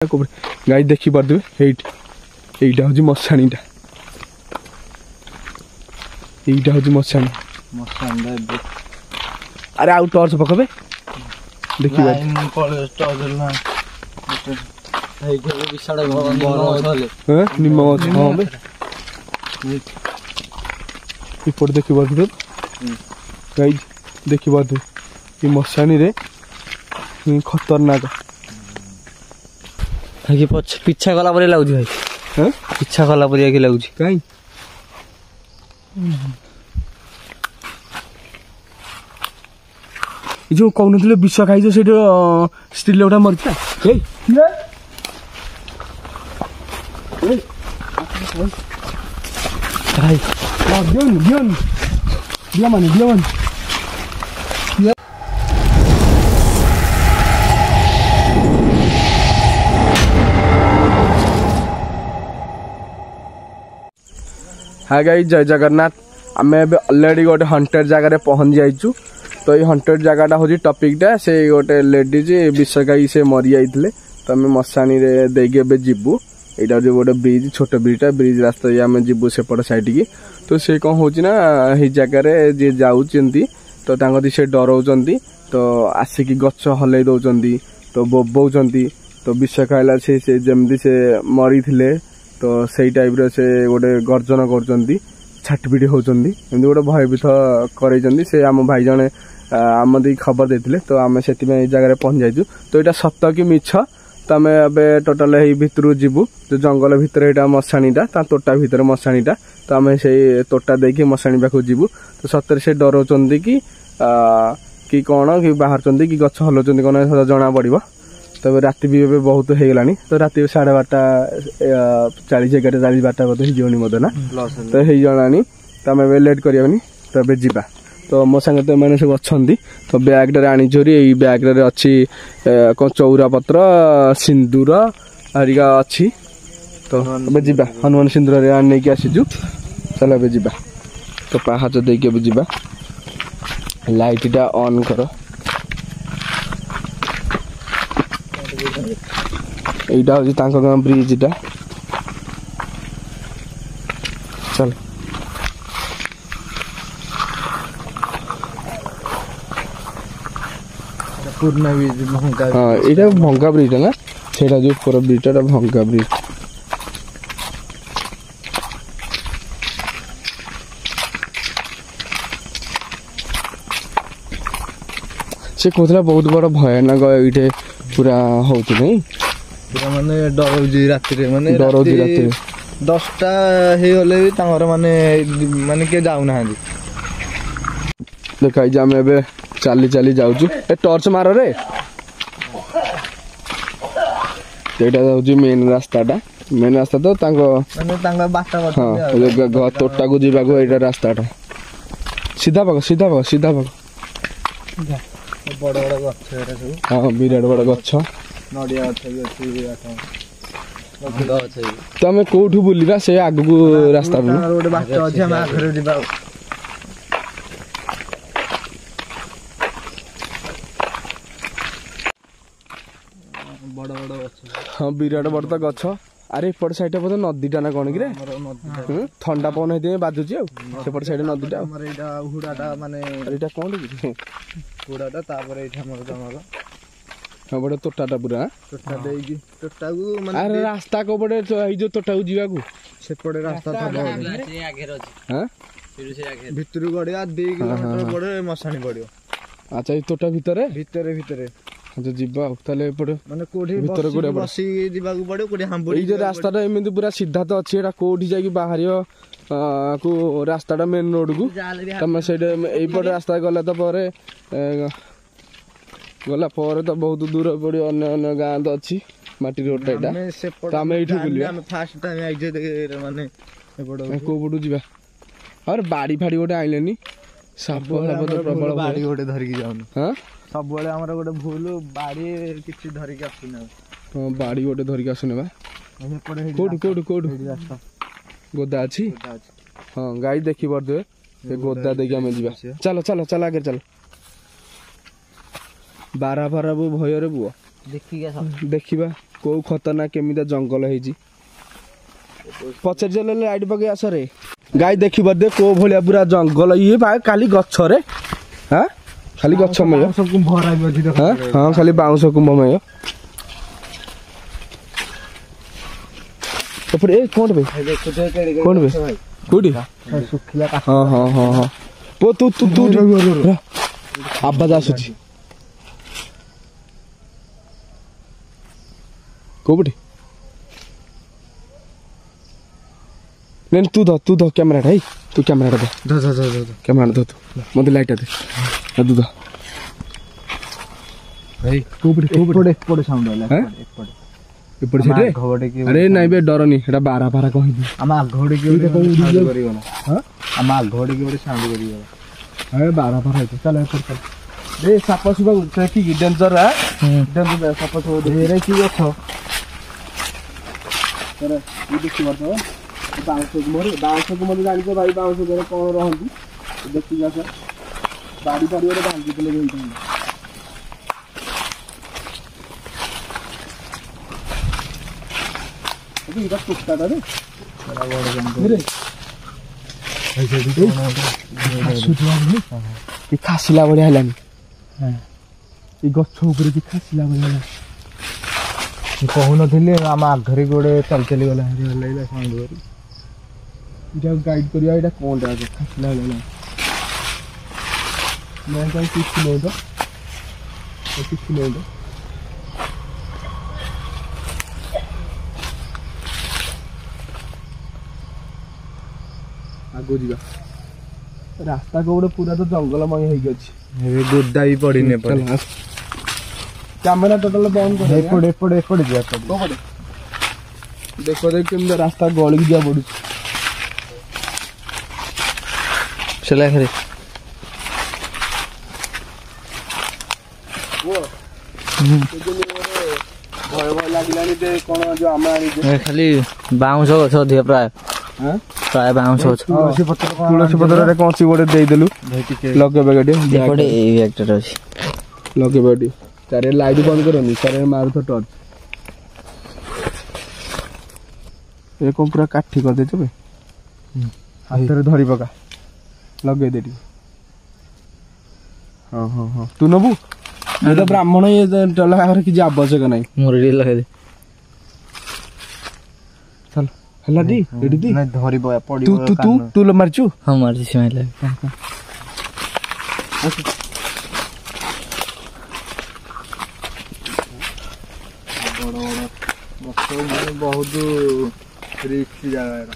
गाई देखी पारे यहीटा हूँ मशाणीटा यहीटा हूँ मशाणी अरे आउ टर्च पकबे देखी निम गछ हाँ इपट देखी पारे गाई देखी पारे मशाणी रे खतरनाक पिछा गला पर लगुच भाई हाँ पिछा गला पर लगुच कहीं जो कौन विष खाई से स्त्री लोटा मरता हाँ गाई जय जगन्नाथ आम अलरेडी गोटे हंटेड जगार पहुंच जाइचु तो ये हंटेड जगह हूँ टपिकटा से गोटे लेडीज विष खाई से मरी जाते तो आम मशाणी देके जीवु यहाँ जो गोटे ब्रिज छोट ब्रिजटा ब्रिज रास्ता आम जीवु सेपट साइड की तो से कौन हो जगार जी जाऊँगी तो से डराउं तो आसिक गच हल दौरान तो बोबाउं तो विष खाइला से जमी से मरी थे तो सही टाइप से गोटे गर्जन कर छाटपिट होती गोटे भयभीत कर से आम भाई जने आम दी खबर देते तो आम से जगह पहुंच जाइचु तो यहाँ सत कि मिछ तो आम ए टोटाल भितर जीवु जो जंगल भितर यहाँ मशाणीटा तोटा भितर मशाणीटा तो आम से तोटा देखिए मशाणी पाखु जीवु तो सतरे से डराउं कि कौन कि बाहर कि गछ हलाउं कौन जना पड़ो तब राति भी बहुत हो गलानी तो राति 12:30 11:40 12 होनी मत ना तो हो जानी तो आम लेट करनी तो ए जा तो मो सांगे तो मैंने सब अच्छा तो ब्यागटे आनी चोरी यही ब्याग्रे अच्छी कौन चौरा पत्र सिंदूर हरिका अच्छी तो जा हनुमान सिंदूर नहीं कि आसीचु चल ए जा तो पाहाच देके जा लाइटा ऑन कर এইটা হচ্ছে তাঙ্ক গাঁ ব্রিজটা চল पूर्ण ब्रिज भंगा हाँ এটা ভঙ্গা ব্রিজ না সেটা যে পুরো ব্রিজটা ভঙ্গা ব্রিজ से कहला बहुत बड़ भयानक ये पूरा होती नहीं पूरा माने डराउजी राति रे माने डराउजी राति 10टा हे होले भी तांगर माने माने के जाउ ना देखाई जे हम एबे चाली चाली जाउछु ए टॉर्च मारो रे एटा होजी मेन रास्ता तो तांको माने तांगा बाटा बाटा हां तोटा को जीवा को एटा रास्ताटा सीधा पक बड़ बड़ गछ एटा सब हां विराट बड़ गछ नडिया अछि तो आम कौटू बुलवा से आग को रास्ता गोटे बाट अच्छे हम आखिर जा बड़ बड़ गछ हाँ विराट बड़ तो गछ अरे एपट साइड बोधे नदीटा ना कौन कि ठंडा पवन होती बाजुची आउट साइड नदीटा हुड़ाटा माने कौन हुड़ाटा हमर हाँ बड़े तोटाटा पूरा तोटा देगी तोटा को माने अरे रास्ता को बड़े जो तोटा को जीवा को सेपटे रास्ता था हां भितर गड़िया 2 किलोमीटर बड़े मशाणी पड़ियो अच्छा ये तोटा भितर जो जीवा ताले एपटे माने कोठी भितर कोडे बसी जीवा को पड़ियो कोठी हांबड़ी ए जो रास्ताटा एमिति पूरा सीधा तो अछि एटा कोठी जाकी बाहरियो को रास्ताटा मेन रोड को तमे सेडे एपट रास्ता गला तो परे गला पर तो बहुत दूर पड़ो अन्य गाँ तो अच्छी माटी रोड आम ये फास्ट टाइम एग्जिट माने को पटू जा और बाड़ी फाड़ी गोटे आइलेनी साप तो प्रबल बाड़ी गोटे धरिकी जाऊन हाँ सब बेले हमर गोटे भूल बाड़ी किछि धरिकी आसुना हां बाड़ी गोटे धरिकी आसुने बा कोड गोदा अछि हां गाई देखि परदे ए गोदा देखि हम जीवा चलो आगे चलो 12 वो भय रे बुआ ଦେଖିବା କୋଉ ଖତରନାକ କେମିତିଆ ଜଙ୍ଗଲ ହେଇଛି ପଚାରି ଚାଲ ଲାଇଟ୍ ପକେଇ ଆସରେ ଗାଈ ଦେଖିବା ଦେ କୋଉ ଭଳିଆ ପୁରା ଜଙ୍ଗଲ ଇଏ ଖାଲି ଗଛରେ ହଁ ଖାଲି ଗଛମୟ ହଁ ଖାଲି ବାଉଁଶ କୁମ୍ଭମୟ ଏପଟେ ଏ କଣ ବେ କୋଉଠି ହଁ ହଁ ହଁ ହଁ ପୁଅ ତୁ ତୁ ତୁ ଆବାଜ ଆସୁଛି କୋଉପଟେ ନାଇଁ ତୁ ଧ କ୍ୟାମେରାଟା ହେଇ ତୁ କ୍ୟାମେରାଟା ଦେ କ୍ୟାମେରା ଧର ତୁ ମତେ ଲାଇଟ୍ଟା ଦେ ତୁ ଧ ଏପଟେ ସାଉଣ୍ଡ ହେଲା ଏପଟେ ସେଠି ଆରେ ନାଇଁ ବେ ଡରନି ସେଟା ବାରା ଫାରା କହିବି ଆମ ଆଘ ଗୋଟେ ସାଉଣ୍ଡ କରିଗଲା ଆମ ଆଘ ଗୋଟେ ସାଉଣ୍ଡ କରିଗଲା ବାରା ଫାରା ହେଇଛି ଚାଲ ଏପଟେ ଚାଲ ରେ ସାପ ସୁପା କି ଡେଞ୍ଜର ଡେଞ୍ଜର ସାପ ସୁପା କି ଗଛ ଦେଖିପାରୁଛ ବାଉଁଶକୁ ମରେ ଜାଣିଛ ଭାଇ ବାଉଁଶ ଘରେ କଣ ରହନ୍ତି ଦେଖିକି ଆସ ବାଡ଼ି ଗୋଟେ ଭାଙ୍ଗିଥିଲେ ହେଇଥାନ୍ତି ଏଇଟା କୁଟାଟାରେ ଖାସିଲା ଭଳିଆ ହେଲାନି ଏ ଗଛ ଉପରେ କି ଖାସିଲା ଭଳିଆ ହେଲା କହୁନଥିଲି ଆମ ଆଘରେ ଗୋଟେ ଚାଲି ଗଲା ଲାଗିଲା ସାଉଣ୍ଡ କରି ଏଇଟା ଗାଇଡ୍ କରିବା ଏଇଟା କଣଟା ଖାସିଲା ଭଳିଆ ନାଇଁ କାହିଁ କିଛି ନାହିଁ ତ ଆଗକୁ ଯିବା ରାସ୍ତା କୋଉଟେ ପୁରା ତ ଜଙ୍ଗଲମୟ ହେଇକି ଅଛି ଗୋଦା ବି ପଡିନି କ୍ୟାମେରା ଟୋଟାଲ ବନ୍ଦ କରି ଏପଟେ ଯିବା ଦେଖ କେମିତି ରାସ୍ତା ଗଳିକି ଯିବା ପଡୁଛି ଭୟ ଲାଗିଲାଣି ଯେ କଣ ଯୋଉ ଆମେ ଆଣିଛୁ ଖାଲି ବାଉଁଶ ଗଛ ଅଧିକ ପ୍ରାୟ ବାଉଁଶ ଗଛ ତୁଳସୀ ପତ୍ରରେ କଞ୍ଚି ଗୋଟେ ଦେଇଦେଲୁ ଲଗେଇବା ଗାଡି ଅଛି ଲଗେଇବା ଗାଡି ଚାରିଆଡେ ଲାଇଟ୍ ବନ୍ଦ କରନି ଚାରିଆଡେ ମାରୁଥ ଟର୍ଚ ଏ କଣ ପୁରା କାଠି କରିଦେଇଛ ବେ ହାତରେ ଧରି ପକା ଲଗେଇ ଦେ ଟିକେ ହଁ ହଁ ହଁ ତୁ ନବୁ ଏ ତ ବ୍ରାହ୍ମଣ ଇଏ ଘରେ କିଛି ଆବଶ୍ୟକ ନାହିଁ ମୋର ଟିକେ ଲଗେଇ ଚାଲ ହେଲା ଟି ଏଠି ଟି ଧରିବ ତୁ ମାରିଛୁ ହଁ ମାରିଛି ମାରିଲା ବହୁତ ରିସ୍କ ଜାଗା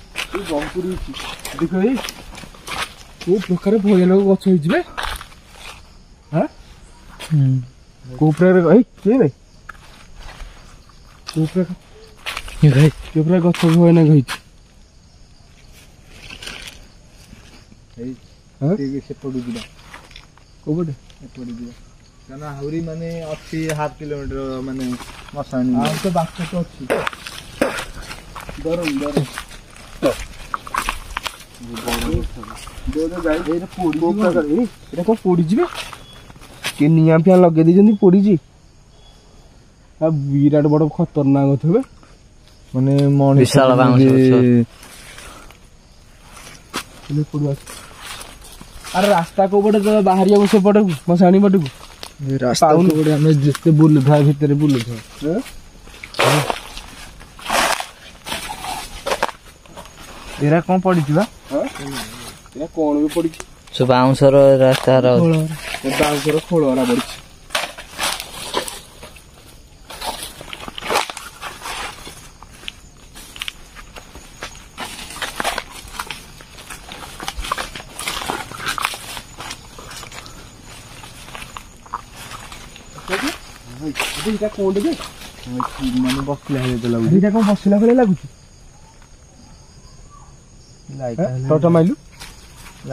ବହୁତ ରିସ୍କ ଦେଖ ଏଇ କୋଉ ପ୍ରକାର ଭୟାନକ ଗଛ ହେଇଛି ବେ କୋଉ ପ୍ରକାର କିଏ ବେ କୋଉ ପ୍ରକାର ଗଛ ଭୟାନକ ହେଇଛି ସେପଟୁ ଯିବା କୋଉପଟେ ଏପଟେ ଯିବା କାରଣ ଆହୁରି ମାନେ ଅଛି 1/2 କିଲୋମିଟର ମାନେ ମଶାଣି ଆଉ ତ ବାଟ ତ ଅଛି ଡରନି ଏଇଟା କଣ ପୋଡିଯିବେ କିଏ ନିଆଁ ଫିଆଁ ଲଗେଇ ଦେଇଛନ୍ତି ପୋଡିଛି ଆଉ ବିରାଟ ବଡ ଖତରନାକ ଥିବେ ମାନେ ମଣିଷ ଆରେ ରାସ୍ତା କୋଉ ପଟେ ବାହାରିବାକୁ ସେପଟକୁ ମଶାଣି ପଟକୁ ରାସ୍ତା ଆମେ ଯେତେ ବୁଲୁଥିବା ଭିତରେ ବୁଲୁଥିବା ଏରା କଣ ପଡିଛି ବା ଏରା କଣ ବି ପଡିଛି ସବୁ ବାଉଁଶର ରାସ୍ତା ବାଉଁଶର ଖୋଳରା ପଡିଛି ଏଇଟା କଣ ଟିକେ ମାନେ ବସିଲା ଭଳିଆ ଲାଗୁଛି ଏଇଟା କଣ ବସିଲା ଭଳିଆ ଲାଗୁଛି ଟର୍ଚ ମାଇଲୁ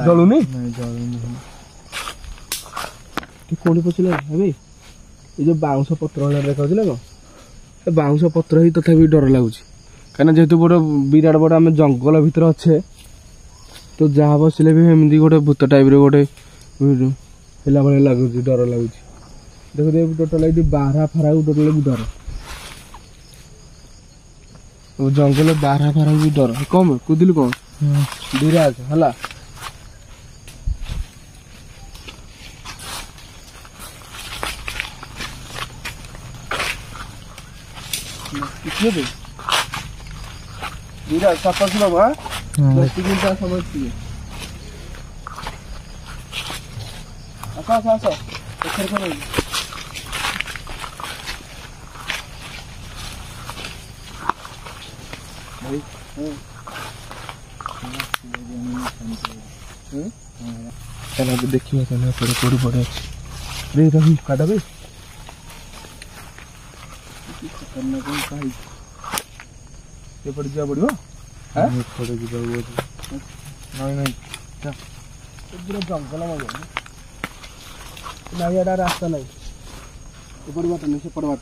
ଜଳୁନି କୋଉଠି ପଶିଲା ଏବେ ଏ ଯୋଉ ବାଉଁଶ ପତ୍ର ଭଳିଆ ଦେଖାଉଥିଲା କଣ ଏ ବାଉଁଶ ପତ୍ର ହିଁ ତଥାପି ଡର ଲାଗୁଛି କାହିଁକିନା ଯେହେତୁ ଗୋଟେ ବିରାଟ ବଡ ଆମେ ଜଙ୍ଗଲ ଭିତରେ ଅଛେ ତ ଯାହା ବସିଲେ ବି ଏମିତି ଗୋଟେ ଭୂତ ଟାଇପର ଗୋଟେ ହେଲା ଭଳିଆ ଲାଗୁଛି ଡର ଲାଗୁଛି देखो देख टोटल ये बारह फारा टोटल भी डर जंगल बारह फारा भी डर कम कुदिल कम धीराज हला कितने धीराज सफर सुनो हाँ 10 मिनट का समझ चाहिए आसा चलो देखिए चलो पड़े कोड़ी पड़े रे रही काटा बे करना कौन का ये पड़ जा पड़ियो हां पड़ जा वो नहीं क्या पूरा जंगल में गया ना ये रास्ता नहीं ऊपर बात नहीं से पड़ बात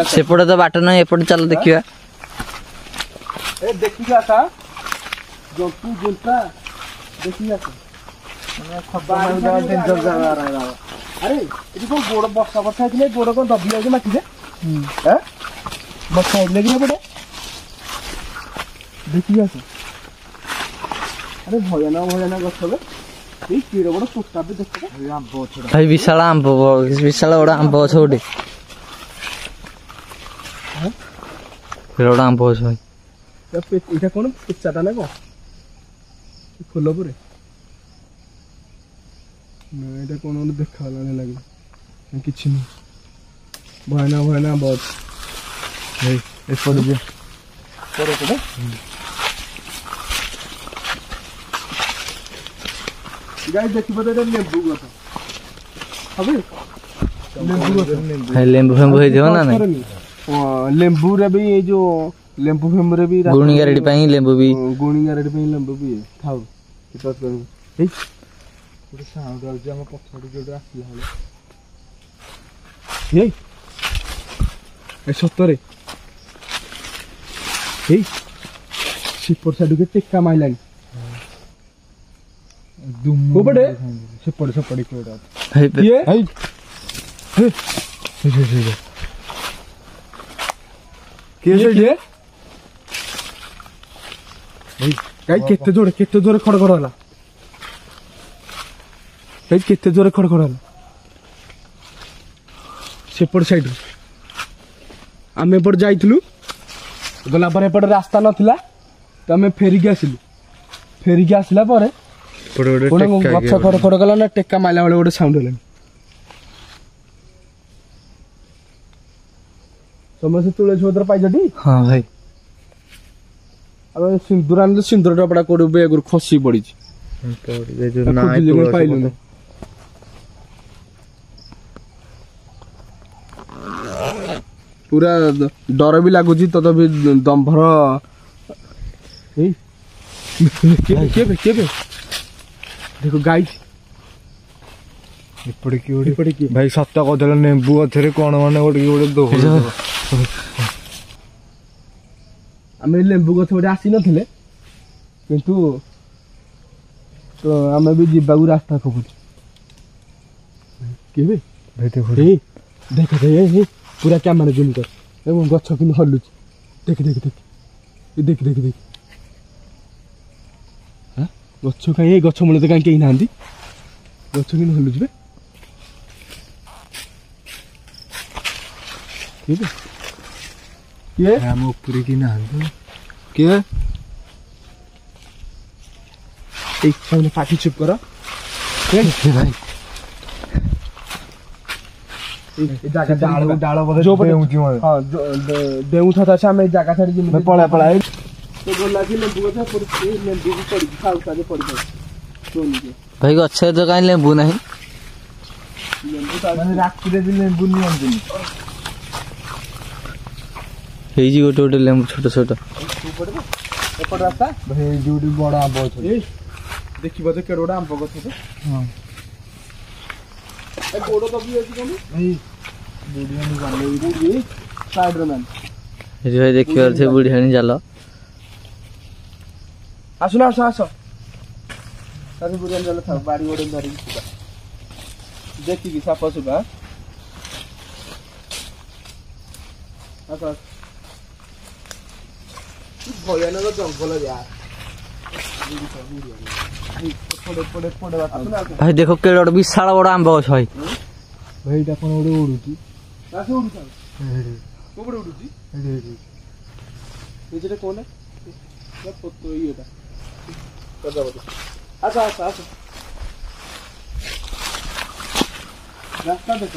सेपटे तो बाट ना एपटे चल देखिए देखिए आसा जंतु जुंता देखिए आसा अरे ये कौन गोड़ बसा बसा है गोड़ कौन दबी जाए माटी से हैं बसा है लेकिन पड़े देखिए आसा अरे भयानक गछ बे ये कीड़ा बड़ टोटा भी देखो आंबो छोड़ा भाई विशाल बड़ा आंबो छ ओटे हैं बड़ा आंबो छ भाई এটা কোন পিচ্চাটা না গো ফুল পরে না এটা কোন দেখা ভালো লাগে কিছু নেই ভয়না বহুত এই এসপরে যে পরে তো গাইস দেখিবা তো এটা লেম্বু গছ হবে লেম্বু গছ भाई लेंबू फेंबू हे दियो ना नहीं লেম্বু রে भी ये जो लेंबू फेंबू रे भी गुणी गारेडी पाई लेंबू भी गुणी गारेडी पे लेंबू भी थाउ कितात करू ए ଗୋଟେ ସାଉଣ୍ଡ ଆଉଛି ଆମ ପଛଆଡୁ ଯୋଉଟା ଆସିଲା ହଳେ ଏଇ ଏ ସତରେ ଏଇ ସେପଟ ସାଇଡକୁ ଟେକା ମାଇଲାନି ଦୁମ କୋପଟେ ସେପଟେ କୋଡା भाई କିଏ ଭାଇ କିଏ ସେଇଠି भाई गाई केते जोरे खड़खड़ होला गाई केते जोरे खड़खड़ होला सेपट साइड आमे एपट जाइथिलु गला पर एपट रास्ता नथिला तो आमे फेरिकी आसिला परे कोन गछ खड़खड़ गला ना टेका माइला बेले गोटे साउंड होला समस्त तुळसी पत्र पाइजटी हां भाई अब सिंदूर डबड़ा कोड बेगुर खसी पड़ी पूरा डर भी लगुच तो भी दंभर देखो गाई भाई सत कदल नेबू गछरे कौन माने गोटे आम लेंबू गछ गोटे आसी नथिले किंतु तो आम भी जीवाकू रास्ता खोजु के भाई देख पूरा कैमेरा जूम कर गछ कि हलुच देख गछ कहीं गछ मूल तो कहीं ना गछ कि हलुच बे किए हम ऊपर की ना किए एक सामने पार्टी चुप करो भाई डाल जो हां देउ था हम जगह छाड़ी जिम पळा तो गोला की लेंबू का पर लेंबू की पड़ी खाऊ साजे पड़ी सोनी के भाई गछ तो काई लेंबू नहीं लेंबू ता राखी दे लेंबू नहीं आंदी हे जी गोटे लेंबू छोट एपट रास्ता भाई जोडी बड़ा आंब छ ए देखिबो तो केडोडा आंब गछ तो हां ए गोडो दबी अछि कोन भाई वीडियो नहीं बन रही साइड रे मैन ସେଠି ଭାଇ ଦେଖିବାର ଥିବ ବୁଢିଆଣି ଜାଲ। ଆସୁନ ଆସ ଆସ ତାକୁ ବୁଢିଆଣି ଜାଲ ଥାଉ ବାଡି ଗୋଡେ ଧରିକି ଯିବା ଦେଖିକି ସାପ ସୁପା ଆସ ଆସ ଭୟାନକ ଜଙ୍ଗଲ ଯାର ଭାଇ ଦେଖ କେଡେ ଗୋଟେ ବିଶାଳ ବଡ ଆମ୍ବ ଗଛ ଭାଇ। ଭାଇ ଏଇଟା କଣ ଗୋଟେ ଉଡୁଛି? କୋଉପଟେ ଉଡୁଛି ନିଜରେ କହୁନା ଇଏଟା ପ୍ରଜାପତି ଆସ ଆସ ଆସ ରାସ୍ତା ଦେଖ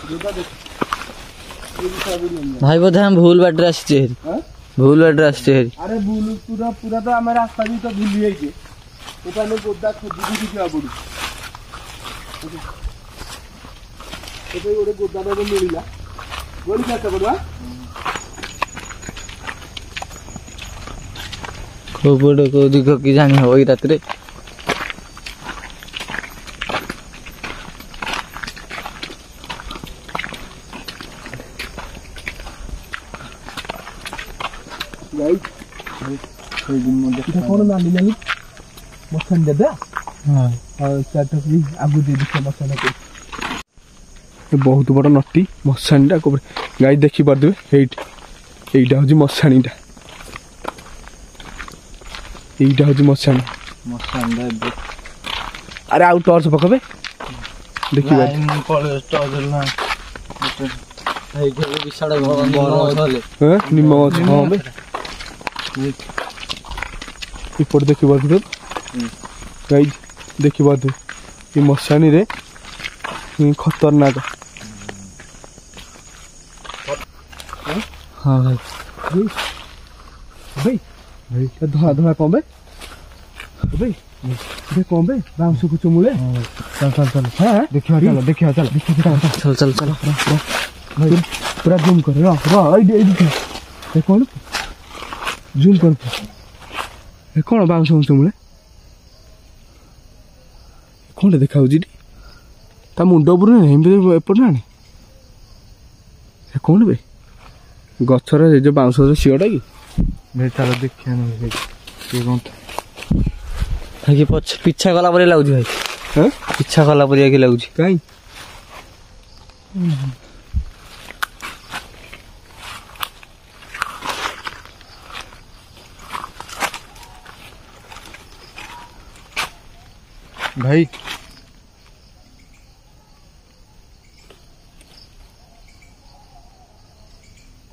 ଯୋଉଟା ଦେଖ ଭାଇ ବୋଧେ ଆମେ ଭୁଲ ବାଟରେ ଆସିଛେ ହେରି। ଭୁଲ ବାଟରେ ଆସିଛେ ହେରି। ଆରେ ଭୁଲ ପୁରା ତ ଆମେ ରାସ୍ତା ବି ତ ଭୁଲି ଯାଇଛେ ତୋତେ ଆମେ ଗୋଦା ଖୋଜି ଯିବାକୁ ପଡୁଛି ତୋତେ ଗୋଟେ ଗୋଦାଟା ମିଳିଲା ବୋଲିକି ଆସ ପଡିବା କୋଉ ପଟେ କୋଉ ଦିଗ କି ଜାଣି ହବ ଏଇ ରାତିରେ। କଣ ନାଲି ନାଲି ମଶାଣି ଦେବା ଆଗକୁ ଦେଇଦେଖ ମଶାଣି ବହୁତ ବଡ ନଟି ମଶାଣିଟା ଗାଈ ଦେଖିପାରୁଥିବେ ଏଇଟା ହଉଛି ମଶାଣିଟା ଏଇଟା ହଉଛି ମଶାଣି। ଆରେ ଆଉ ଟର୍ଚ ପକେଇବେ ଦେଖିବା ନିମ ଗଛ ଏପଟେ ଦେଖିପାରୁଥିବେ ଗାଈ ଦେଖିପାରୁଥିବେ ଏ ମଶାଣିରେ ଖତରନାକ। ହଁ ଭାଇ ଭାଇ ଧଳା ଧଳା କଣ ବେ ଭାଇ କଣ ବେ ବାଉଁଶ କୁଚ ମୂଳେ ଦେଖିବା ଚାଲ ପୁରା ଜୁମ୍ କର ଏଇଠି କଣ ଜୁମ୍ କର କଣ ବାଉଁଶ ବାଉଁଶ ମୂଳେ କଣଟା ଦେଖା ହଉଛି ତା ମୁଣ୍ଡ ଉପରୁ ଏମିତି ଏପଟେ ଆଣି କଣ ବେ ଗଛର ସେ ଯୋଉ ବାଉଁଶ ଶିଅଟା କି ଭାଇ ତାର ଦେଖିବା ଭାଇ ପିଛା କଲା ପରିକା ଲାଗୁଛି ଭାଇ। ପିଛା କଲା ପରିକା କି ଲାଗୁଛି କାଇଁ ଭାଇ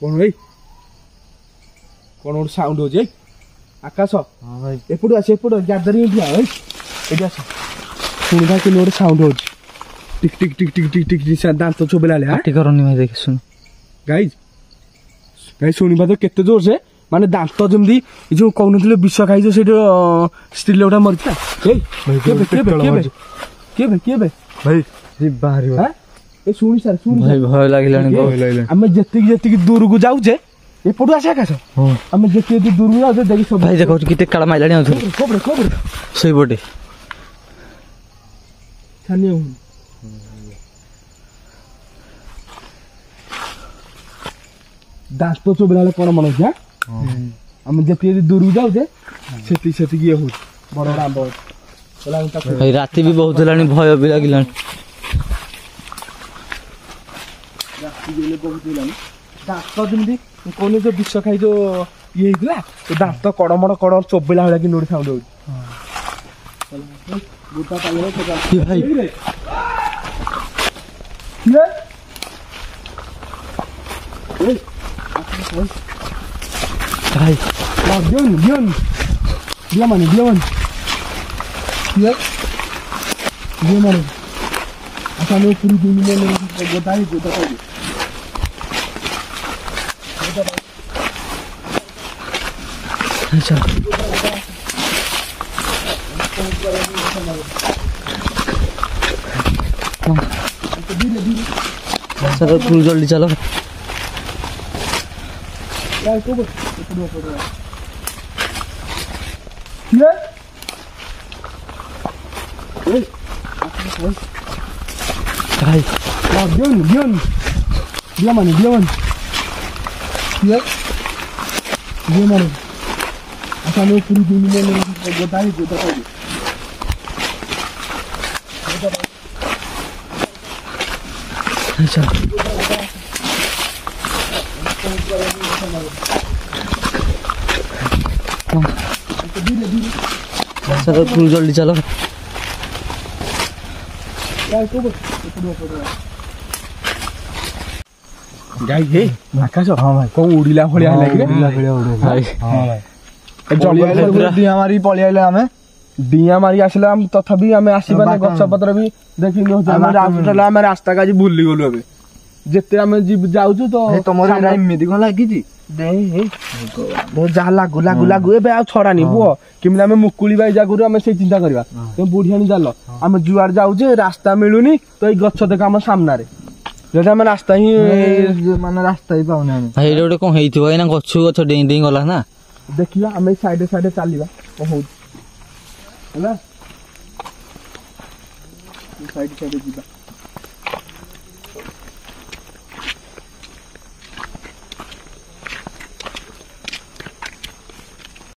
କଣ ଭାଇ କଣ ଗୋଟେ ସାଉଣ୍ଡ ହଉଛି ଆକାଶ ହଁ ଭାଇ ଏପଟୁ ଆସ ଏପଟୁ ଗ୍ୟାଦରିଂ ଠିଆ ଏଇଠି ଆସ ଶୁଣିବା କେମିତି ଗୋଟେ ସାଉଣ୍ଡ ହଉଛି ଟିକ୍ ଟିକ୍ ଟିକ୍ ଟିକ୍ ଟିକ୍ ଟିକ୍ ଦାନ୍ତ ଚୋବେଲା ବେଳେ ପାଟି କରନି ଭାଇ ଦେଖି ଶୁଣ ଗାଈ ଶୁଣିବା ତ କେତେ ଜୋର ସେ ମାନେ ଦାନ୍ତ ଯେମିତି ଯୋଉ କହୁନଥିଲେ ବିଷ ଖାଇଛ ସେଇଠି ସ୍ତ୍ରୀ ଲୋକଟା ମରିଥିଲା ଭାଇ ବାହାରିବ ଏ ଶୁଣି ସାର୍ ଭାଇ ଭୟ ଲାଗିଲାଣି ଆମେ ଯେତିକି ଦୂରକୁ ଯାଉଛେ ଏପଟୁ ଆସେ ଆକାଶ ଆମେ ଯେତିକି ଦୂରକୁ ଯାଉଛେ ଦେଖି ସବୁ ଭାଇ ଦେଖ କେତେ କାଳ ମାଇଲାଣି ସେଇପଟେ ଦାନ୍ତ ଚୋବେଲା ବେଳେ କଣ ମନେ ଅଛି ଆମେ ଯେତିକି ଦୂରକୁ ଯାଉଛେ ସେତିକି ଇଏ ହଉଛି ବଡ ବଡ ଆମ୍ବ ଭାଇ ରାତି ବି ବହୁତ ହେଲାଣି ଭୟ ବି ଲାଗିଲାଣି ଦାନ୍ତ ଯେମିତି କହୁନି ଯୋଉ ବିଷ ଖାଇ ଯୋଉ ଇଏ ହେଇଥିଲା ଦାନ୍ତ କଡମଡ ଚୋବେଲା ଭଳିଆ କି ନୋଟି ସାଉଣ୍ଡ ହଉଛି ଭାଇ ଦିଅ ମାନେ ଆଚ୍ଛା ଆମେ ପୁରୀ ଗୋଟା ଆଚ୍ଛା ତୁ ଜଲ୍ଦି ଚାଲ ভাই দিও মানে ଦେଖିବା ଇଏ ମାନେ ଆଚ୍ଛା ଆମେ ଉପରୁ ଗୋଟା ହେଇଛି फुल जल्दी चलो गाई आकाश हाँ भाई कौन उड़िला भलिया होला कि भाई जंगल डिया मारी पळि आइले आमे डिया मारी आसिला हम तथापि आमे आसीबाने गछ पत्र भी देखिन आमे रास्ता काजी भूली गलु अबे जेते आमे जाउछु तो ତମର ଏଇଟା ଏମିତି କଣ ଲାଗିଛି ଯାହା ଲାଗୁ ଲାଗୁ ଲାଗୁ ଏବେ ଆଉ ଛଡାନି ପୁଅ କେମିତି ଆମେ ମୁକୁଳି ବାଇ ଜାଗରୁ ଆମେ ସେଇ ଚିନ୍ତା କରିବା ତମେ ବୁଢିଆଣି ଚାଲ ଆମେ ଯୁଆଡେ ଯାଉଛେ ରାସ୍ତା ମିଳୁନି ତ ଏଇ ଗଛ ଦେଖ ଆମ ସାମ୍ନାରେ ଯଦି ଆମେ ରାସ୍ତା ହିଁ ମାନେ ରାସ୍ତା ହିଁ ପାଉନି ଆମେ ଭାଇ ଏଇଟା ଗୋଟେ କଣ ହେଇଥିବ ଏଇନା ଗଛ ଗଛ ଡେଇଁ ଡେଇଁ ଗଲା ନା ଦେଖିବା ଆମେ ସାଇଡେ ସାଇଡେ ଚାଲିବା କଣ ହଉଛି ହେଲା ସାଇଡ ସାଇଡ ଯିବା